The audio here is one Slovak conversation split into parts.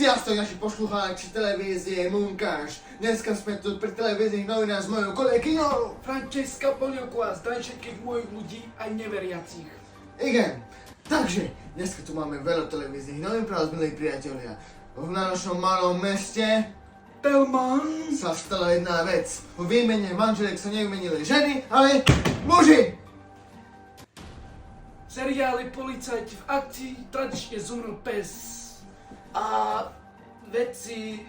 Sziasztok, naši poslucháči televízie Munkáš. Dneska sme tu pri televíznych novinách s mojou kolegyňou Francesca Poliuková, zdaj všetkých mojich ľudí, aj neveriacich. Igen. Takže, dneska tu máme veľa televíznych novín pre vás, milí priatelia. V našom malom meste Telman sa stala jedna vec. V výmene manželek sa nevymenili ženy, ale muži. v seriáli Policajti v akcii tradične zomrel pes. A vedci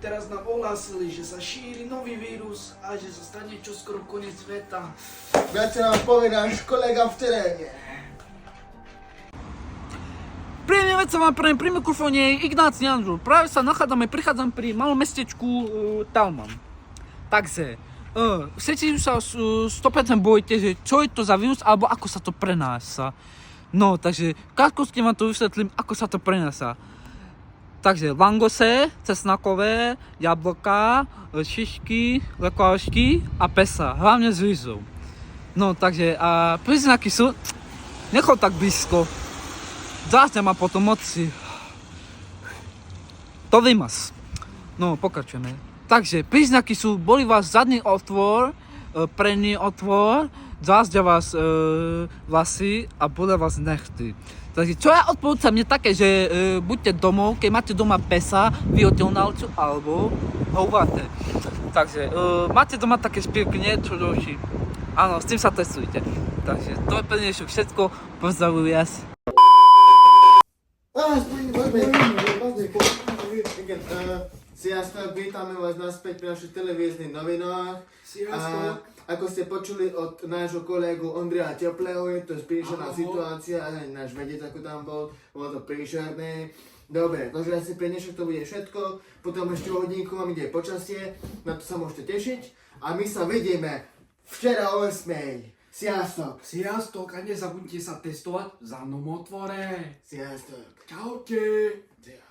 teraz nám ohlásili, že sa šíri nový vírus a že sa stane čoskoro koniec sveta. Viac nám povie náš kolega v teréne. Príjemne vec sa vám prajem, pri mikrofóne je Ignác Janžul. Práve sa prichádzam pri malom mestečku Talman. Takže, všetci sa 100% bojíte, že čo je to za vírus, alebo ako sa to prenáša. No, takže v krátkosti vám to vysvetlím, ako sa to prenáša. Takže langose, cesnakové, jablka, šišky, lekvášky a pesa, hlavne z rýžou. No, takže a príznaky sú, nechod tak blízko. Zásne ma potom moci. To vymaz. No, pokračujeme. Takže, príznaky sú, boli vás zadný otvor, predný otvor, zásťa vás vlasy a bude vás nechty. Takže, čo ja odporúčam je také, že buďte domov, keď máte doma pesa, vyhoďte ho na ulicu, alebo ho uváte. Takže, máte doma také špírky, niečo do očí. Áno, s tým sa testujte. Takže, to je pre dnešok všetko. Pozdravujem. Sziasztok, vítame vás naspäť pri našich televíznych novinách. Sziasztok. Ako ste počuli od nášho kolegu Ondreja Teplého, je to spíšená situácia, aj náš vedec ako tam bol, bolo to príšerné. Dobre, takže asi pre dnešok to bude všetko, potom ešte o hodinku vám ide počasie, na to sa môžete tešiť. A my sa vidíme včera o 8:00. Sziasztok. Sziasztok a nezabudnite sa testovať v zadnom otvore. Sziasztok. Čaute. Sziasztok.